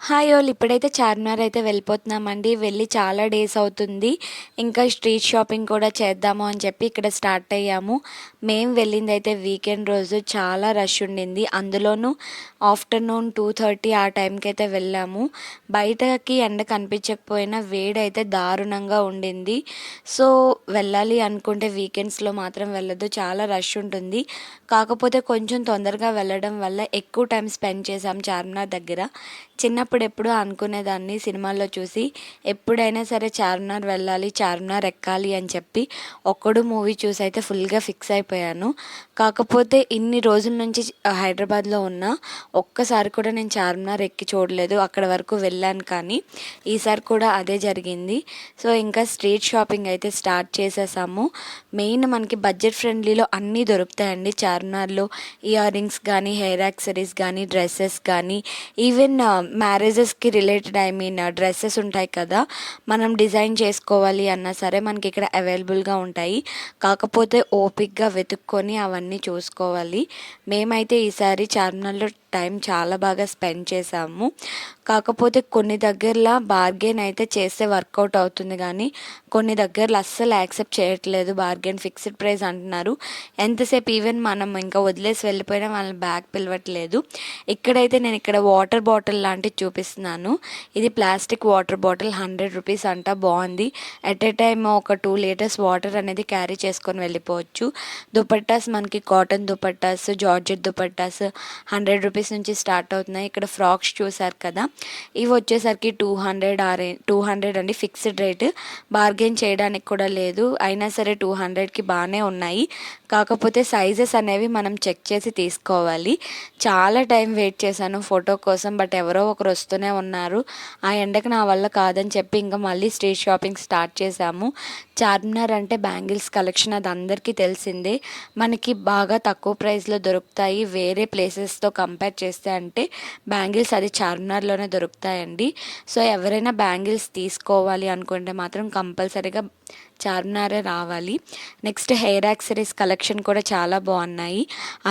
Hi all, ఇప్పుడైతే చార్మినార్ అయితే వెళ్ళిపోతున్నామండి. వెళ్ళి చాలా డేస్ అవుతుంది. ఇంకా స్ట్రీట్ షాపింగ్ కూడా చేద్దాము అని చెప్పి ఇక్కడ స్టార్ట్ అయ్యాము. మేము వెళ్ళింది అయితే వీకెండ్ రోజు. చాలా రష్ ఉండింది. అందులోనూ ఆఫ్టర్నూన్ 2:30 ఆ టైంకి అయితే వెళ్ళాము. బయటకి ఎండ కనిపించకపోయినా వేడి అయితే దారుణంగా ఉండింది. సో వెళ్ళాలి అనుకుంటే వీకెండ్స్లో మాత్రం వెళ్ళదు, చాలా రష్ ఉంటుంది. కాకపోతే కొంచెం తొందరగా వెళ్ళడం వల్ల ఎక్కువ టైం స్పెండ్ చేసాం చార్మినార్ దగ్గర. చిన్నప్పుడు ఎప్పుడూ అనుకునేదాన్ని సినిమాల్లో చూసి, ఎప్పుడైనా సరే చార్మినార్ వెళ్ళాలి, చార్మినార్ ఎక్కాలి అని చెప్పి ఒక్కడు మూవీ చూసి అయితే ఫుల్గా ఫిక్స్ అయిపోయాను. కాకపోతే ఇన్ని రోజుల నుంచి హైదరాబాద్లో ఉన్న ఒక్కసారి కూడా నేను చార్మినార్ ఎక్కి చూడలేదు. అక్కడ వరకు వెళ్ళాను, కానీ ఈసారి కూడా అదే జరిగింది. సో ఇంకా స్ట్రీట్ షాపింగ్ అయితే స్టార్ట్ చేసేసాము. మెయిన్ మనకి బడ్జెట్ ఫ్రెండ్లీలో అన్నీ దొరుకుతాయండి చార్మినార్లో. ఇయర్ రింగ్స్ కానీ, హెయిర్ యాక్సరీస్ కానీ, డ్రెస్సెస్ కానీ, ఈవెన్ మ్యారేజెస్కి రిలేటెడ్ డ్రెస్సెస్ ఉంటాయి కదా, మనం డిజైన్ చేసుకోవాలి అన్నా సరే మనకి ఇక్కడ అవైలబుల్గా ఉంటాయి. కాకపోతే ఓపిక్గా వెతుక్కొని అవన్నీ చూసుకోవాలి. మేమైతే ఈసారి చార్మినార్లో టైం చాలా బాగా స్పెండ్ చేసాము. కాకపోతే కొన్ని దగ్గరలో బార్గెన్ అయితే చేస్తే వర్కౌట్ అవుతుంది, కానీ కొన్ని దగ్గరలో అస్సలు యాక్సెప్ట్ చేయట్లేదు. బార్గెన్ ఫిక్స్డ్ ప్రైస్ అంటున్నారు. ఎంతసేపు ఈవెన్ మనం ఇంకా వదిలేసి వెళ్ళిపోయినా వాళ్ళని బ్యాగ్ పిలవట్లేదు. ఇక్కడైతే నేను ఇక్కడ వాటర్ బాటిల్ లాంటిది చూపిస్తున్నాను. ఇది ప్లాస్టిక్ వాటర్ బాటిల్, 100 రూపీస్ అంట. బాగుంది. ఎట్ ఏ టైమ్ ఒక 2 లీటర్స్ వాటర్ అనేది క్యారీ చేసుకొని వెళ్ళిపోవచ్చు. దుపట్టాస్ మనకి cotton dupattas, georgette dupattas 100 rupees నుంచి స్టార్ట్ అవుతున్నాయి. ఇక్కడ ఫ్రాక్స్ చూసారు కదా, ఇవి వచ్చేసరికి 200 అండి ఫిక్స్డ్ రేట్. బార్గెన్ చేయడానికి కూడా లేదు. అయినా సరే 200కి బాగానే ఉన్నాయి. కాకపోతే సైజెస్ అనేవి మనం చెక్ చేసి తీసుకోవాలి. చాలా టైం వెయిట్ చేశాను ఫోటో కోసం, బట్ ఎవరో ఒకరు వస్తూనే ఉన్నారు. ఆ ఎండకు నా వల్ల కాదని చెప్పి ఇంకా మళ్ళీ స్ట్రీట్ షాపింగ్ స్టార్ట్ చేశాము. చార్మినార్ అంటే బ్యాంగిల్స్ కలెక్షన్, అది అందరికీ తెలిసిందే. మనకి బాగా తక్కువ ప్రైస్లో దొరుకుతాయి. వేరే ప్లేసెస్తో కంపేర్ చేస్తే అంటే బ్యాంగిల్స్ అది చార్మినార్లోనే దొరుకుతాయండి. సో ఎవరైనా బ్యాంగిల్స్ తీసుకోవాలి అనుకుంటే మాత్రం కంపల్సరీగా చార్మినారే రావాలి. నెక్స్ట్ హెయిర్ యాక్సరీస్ కలెక్షన్ కూడా చాలా బాగున్నాయి.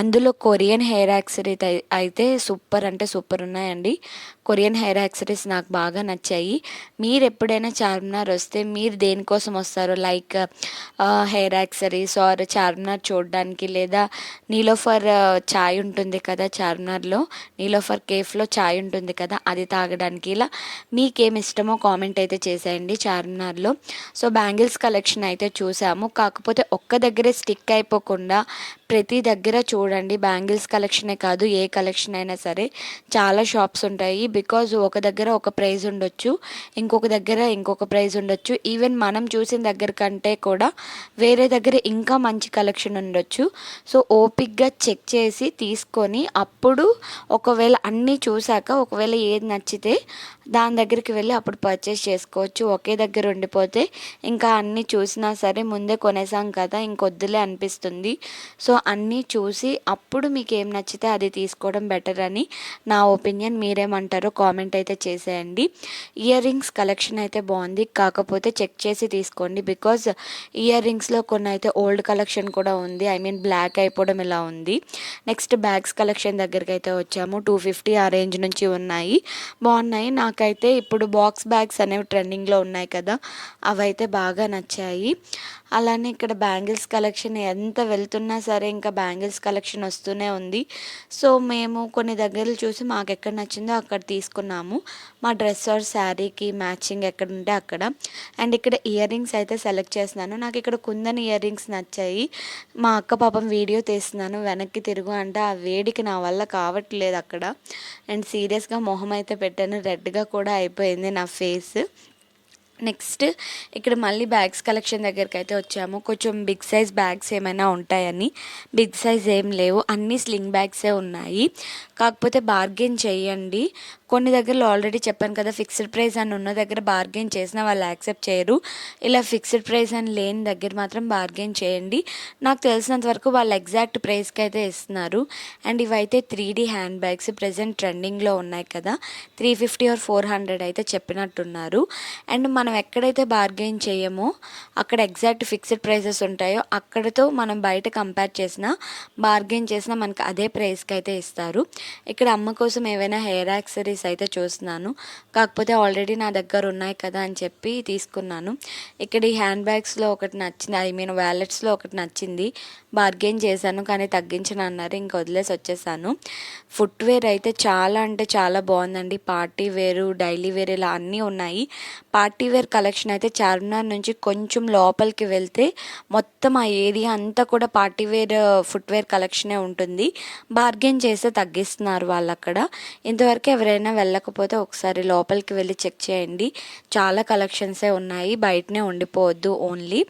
అందులో కొరియన్ హెయిర్ యాక్సరీ అయితే సూపర్ అంటే సూపర్ ఉన్నాయండి. కొరియన్ హెయిర్ యాక్సరీస్ నాకు బాగా నచ్చాయి. మీరు ఎప్పుడైనా చార్మినార్ వస్తే మీరు దేనికోసం వస్తారు? Like hair accessories or Charminar చూడడానికి, లేదా నీలోఫర్ చాయ్ ఉంటుంది కదా చార్మినార్లో, నీలోఫర్ కేఫ్లో చాయ్ ఉంటుంది కదా, అది తాగడానికి. ఇలా మీకేమి ఇష్టమో కామెంట్ అయితే చేసేయండి చార్మినార్లో. సో బ్యాంగిల్స్ కలెక్షన్ అయితే చూసాము. కాకపోతే ఒక్క దగ్గరే స్టిక్ అయిపోకుండా ప్రతి దగ్గర చూడండి. బ్యాంగిల్స్ కలెక్షనే కాదు, ఏ కలెక్షన్ అయినా సరే చాలా షాప్స్ ఉంటాయి. బికాజ్ ఒక దగ్గర ఒక ప్రైస్ ఉండొచ్చు, ఇంకొక దగ్గర ఇంకొక ప్రైస్ ఉండొచ్చు. ఈవెన్ మనం చూసిన దగ్గర కంటే కూడా వేరే దగ్గర ఇంకా మంచి కలెక్షన్ ఉండొచ్చు. సో ఓపిక్గా చెక్ చేసి తీసుకొని అప్పుడు ఒకవేళ అన్నీ చూసాక ఒకవేళ ఏది నచ్చితే దాని దగ్గరికి వెళ్ళి అప్పుడు పర్చేస్ చేసుకోవచ్చు. ఒకే దగ్గర ఉండిపోతే ఇంకా అన్నీ చూసినా సరే ముందే కొనేసాం కదా, ఇంకొద్దులే అనిపిస్తుంది. సో అన్నీ చూసి అప్పుడు మీకు ఏం నచ్చితే అది తీసుకోవడం బెటర్ అని నా ఒపీనియన్. మీరేమంటారో కామెంట్ అయితే చేసేయండి. ఇయర్ రింగ్స్ కలెక్షన్ అయితే బాగుంది, కాకపోతే చెక్ చేసి తీసుకోండి. బికాజ్ ఇయర్ రింగ్స్లో కొన్ని అయితే ఓల్డ్ కలెక్షన్ కూడా ఉంది. బ్లాక్ అయిపోవడం ఇలా ఉంది. నెక్స్ట్ బ్యాగ్స్ కలెక్షన్ దగ్గరికి అయితే వచ్చాము. 250 ఆ రేంజ్ నుంచి ఉన్నాయి, బాగున్నాయి. నాకైతే ఇప్పుడు బాక్స్ బ్యాగ్స్ అనేవి ట్రెండింగ్లో ఉన్నాయి కదా, అవైతే బాగా నచ్చాయి. అలానే ఇక్కడ బ్యాంగిల్స్ కలెక్షన్ ఎంత వెళ్తున్నా సరే ఇంకా బ్యాంగిల్స్ కలెక్షన్ వస్తూనే ఉంది. సో మేము కొన్ని దగ్గరలు చూసి మాకు ఎక్కడ నచ్చిందో అక్కడ తీసుకున్నాము. మా డ్రెస్ ఆర్ శారీకి మ్యాచింగ్ ఎక్కడ ఉంటే అక్కడ. అండ్ ఇక్కడ ఇయర్ రింగ్స్ అయితే సెలెక్ట్ చేస్తున్నాను. నాకు ఇక్కడ కుందన్ ఇయర్ రింగ్స్ నచ్చాయి. మా అక్క పాపం వీడియో తీస్తున్నాను, వెనక్కి తిరుగు అంటే ఆ వేడికి నా వల్ల కావట్లేదు అక్కడ. అండ్ సీరియస్గా మొహం అయితే పెట్టాను, రెడ్గా కూడా అయిపోయింది నా ఫేస్. నెక్స్ట్ ఇక్కడ మళ్ళీ బ్యాగ్స్ కలెక్షన్ దగ్గరికి అయితే వచ్చాము. కొంచెం బిగ్ సైజ్ బ్యాగ్స్ ఏమైనా ఉంటాయని. బిగ్ సైజ్ ఏం లేవు, అన్నీ స్లింగ్ బ్యాగ్సే ఉన్నాయి. కాకపోతే బార్గెన్ చేయండి. కొన్ని దగ్గరలో ఆల్రెడీ చెప్పాను కదా, ఫిక్స్డ్ ప్రైస్ అని ఉన్న దగ్గర బార్గెన్ చేసినా వాళ్ళు యాక్సెప్ట్ చేయరు. ఇలా ఫిక్స్డ్ ప్రైస్ అని లేని దగ్గర మాత్రం బార్గెన్ చేయండి. నాకు తెలిసినంత వరకు వాళ్ళు ఎగ్జాక్ట్ ప్రైస్కి అయితే ఇస్తున్నారు. అండ్ ఇవైతే 3D హ్యాండ్ బ్యాగ్స్ ప్రజెంట్ ట్రెండింగ్లో ఉన్నాయి కదా, 350 ఆర్ 400 అయితే చెప్పినట్టున్నారు. అండ్ మనం ఎక్కడైతే బార్గెన్ చేయమో అక్కడ ఎగ్జాక్ట్ ఫిక్స్డ్ ప్రైసెస్ ఉంటాయో అక్కడతో మనం బయట కంపేర్ చేసినా బార్గెన్ చేసినా మనకు అదే ప్రైస్కి అయితే ఇస్తారు. ఇక్కడ అమ్మ కోసం ఏవైనా హెయిర్ యాక్సెసరీస్ అయితే చూస్తున్నాను, కాకపోతే ఆల్రెడీ నా దగ్గర ఉన్నాయి కదా అని చెప్పి తీసుకున్నాను. ఇక్కడ ఈ హ్యాండ్ బ్యాగ్స్లో ఒకటి నచ్చింది, వ్యాలెట్స్లో ఒకటి నచ్చింది, బార్గెన్ చేశాను కానీ తగ్గించను అన్నారు, ఇంక వదిలేసి వచ్చేసాను. ఫుట్వేర్ అయితే చాలా అంటే చాలా బాగుందండి. పార్టీ వేరు, డైలీ వేర్ ఇలా అన్నీ ఉన్నాయి. పార్టీ వేర్ కలెక్షన్ అయితే చార్మినార్ నుంచి కొంచెం లోపలికి వెళ్తే మొత్తం ఆ ఏరియా అంతా కూడా పార్టీ వేర్ ఫుట్వేర్ కలెక్షనే ఉంటుంది. బార్గెన్ చేస్తే తగ్గిస్తున్నారు వాళ్ళు అక్కడ. ఇంతవరకు ఎవరైనా వెళ్ళకపోతే ఒకసారి లోపలికి వెళ్ళి చెక్ చేయండి, చాలా కలెక్షన్సే ఉన్నాయి, బయటనే ఉండిపోవద్దు ఓన్లీ.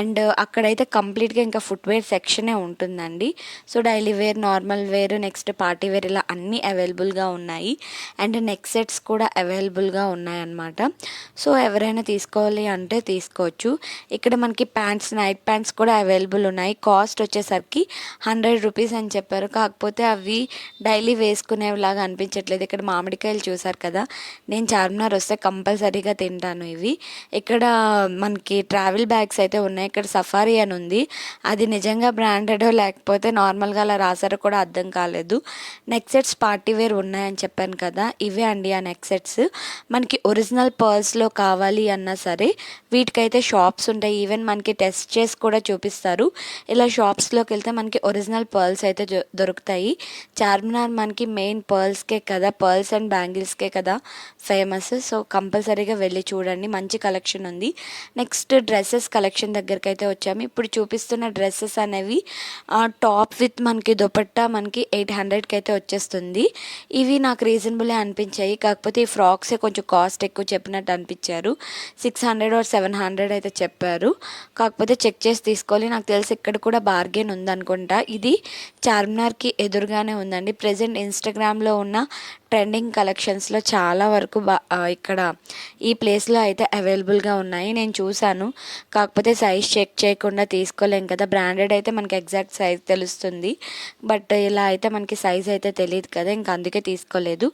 అండ్ అక్కడైతే కంప్లీట్గా ఇంకా ఫుట్వేర్ సెక్షనే ఉంటుందండి. So daily wear, normal wear, next party wear ఇలా అన్నీ అవైలబుల్గా ఉన్నాయి. అండ్ నెక్ సెట్స్ కూడా అవైలబుల్గా ఉన్నాయన్నమాట. సో ఎవరైనా తీసుకోవాలి అంటే తీసుకోవచ్చు. ఇక్కడ మనకి ప్యాంట్స్, నైట్ ప్యాంట్స్ కూడా అవైలబుల్ ఉన్నాయి. కాస్ట్ వచ్చేసరికి 100 రూపీస్ అని చెప్పారు, కాకపోతే అవి డైలీ వేసుకునేలాగా అనిపించట్లేదు. ఇక్కడ మామిడికాయలు చూసారు కదా, నేను చార్మినార్ వస్తే కంపల్సరీగా తింటాను ఇవి. ఇక్కడ మనకి ట్రావెల్ బ్యాగ్స్ అయితే ఉన్నాయి. ఇక్కడ సఫారీ అని ఉంది, అది నిజంగా బ్రాండెడో లేకపోతే నార్మల్గా అలా రాసారో కూడా అర్థం కాలేదు. నెక్ సెట్స్ పార్టీ వేర్ ఉన్నాయని చెప్పాను కదా, ఇవే అండి ఆ నెక్ సెట్స్. మనకి ఒరిజినల్ పర్ల్స్లో కావాలి అన్నా సరే వీటికైతే షాప్స్ ఉంటాయి. ఈవెన్ మనకి టెస్ట్ చేసి కూడా చూపిస్తారు. ఇలా షాప్స్లోకి వెళ్తే మనకి ఒరిజినల్ పర్ల్స్ అయితే దొరుకుతాయి. చార్మినార్ మనకి మెయిన్ పర్ల్స్కే కదా, పర్ల్స్ అండ్ బ్యాంగిల్స్కే కదా ఫేమస్. సో కంపల్సరీగా వెళ్ళి చూడండి, మంచి కలెక్షన్ ఉంది. నెక్స్ట్ డ్రెస్సెస్ కలెక్షన్ దగ్గరికి అయితే వచ్చాము. ఇప్పుడు చూపిస్తున్న డ్రెస్సెస్ అనేవి టాప్ విత్ మనకి దుపట్టా మనకి 800కి అయితే వచ్చేస్తుంది. ఇవి నాకు రీజనబులే అనిపించాయి, కాకపోతే ఈ ఫ్రాక్సే కొంచెం కాస్ట్ ఎక్కువ చెప్పినట్టు అనిపించారు. 600 or 700 అయితే చెప్పారు, కాకపోతే చెక్ చేసి తీసుకోవాలి. నాకు తెలిసి ఇక్కడ కూడా బార్గెన్ ఉందనుకుంటా. ఇది చార్మినార్కి ఎదురుగానే ఉందండి. ప్రెజెంట్ ఇన్స్టాగ్రామ్లో ఉన్న ట్రెండింగ్ కలెక్షన్స్లో చాలా వరకు ఇక్కడ ఈ ప్లేస్లో అయితే అవైలబుల్గా ఉన్నాయి. నేను చూశాను, కాకపోతే సైజ్ చెక్ చేయకుండా తీసుకోలేం కదా. బ్రాండెడ్ అయితే మనకి ఎగ్జాక్ట్ సైజ్ తెలుస్తుంది, బట్ ఇలా అయితే మనకి సైజ్ అయితే తెలియదు కదా, ఇంకా అందుకే తీసుకోలేదు.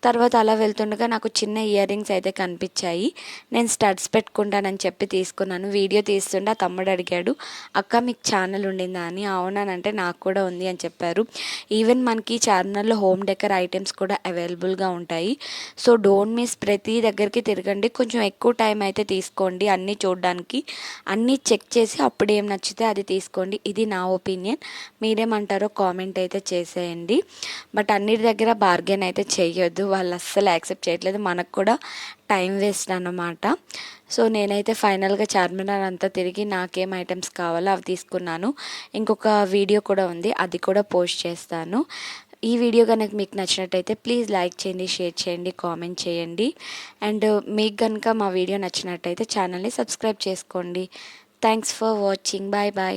తర్వాత అలా వెళ్తుండగా నాకు చిన్న ఇయర్ రింగ్స్ అయితే కనిపించాయి. నేను స్టడ్స్ పెట్టుకుంటానని చెప్పి తీసుకున్నాను. వీడియో తీస్తుంటే ఆ తమ్ముడు అడిగాడు, అక్క మీకు ఛానల్ ఉండిందా అని. అవునానంటే నాకు కూడా ఉంది అని చెప్పారు. ఈవెన్ మనకి చార్మినార్లో హోమ్ డెకర్ ఐటమ్స్ కూడా అవైలబుల్గా ఉంటాయి. సో డోంట్ మిస్, ప్రతి దగ్గరికి తిరగండి, కొంచెం ఎక్కువ టైం అయితే తీసుకోండి అన్నీ చూడడానికి. అన్నీ చెక్ చేసి అప్పుడు ఏం నచ్చితే అది తీసుకోండి. ఇది నా ఒపీనియన్, మీరేమంటారో కామెంట్ అయితే చేసేయండి. బట్ అన్నిటి దగ్గర బార్గెన్ అయితే చేయొద్దు, వాళ్ళు అస్సలు యాక్సెప్ట్ చేయట్లేదు, మనకు కూడా టైం వేస్ట్ అన్నమాట. సో నేనైతే ఫైనల్గా చార్మినార్ అంతా తిరిగి నాకేం ఐటమ్స్ కావాలో అవి తీసుకున్నాను. ఇంకొక వీడియో కూడా ఉంది, అది కూడా పోస్ట్ చేస్తాను. ఈ వీడియో కనుక మీకు నచ్చినట్టయితే ప్లీజ్ లైక్ చేయండి, షేర్ చేయండి, కామెంట్ చేయండి. అండ్ మీకు కనుక మా వీడియో నచ్చినట్టయితే ఛానల్ని సబ్స్క్రైబ్ చేసుకోండి. Thanks for watching. Bye bye.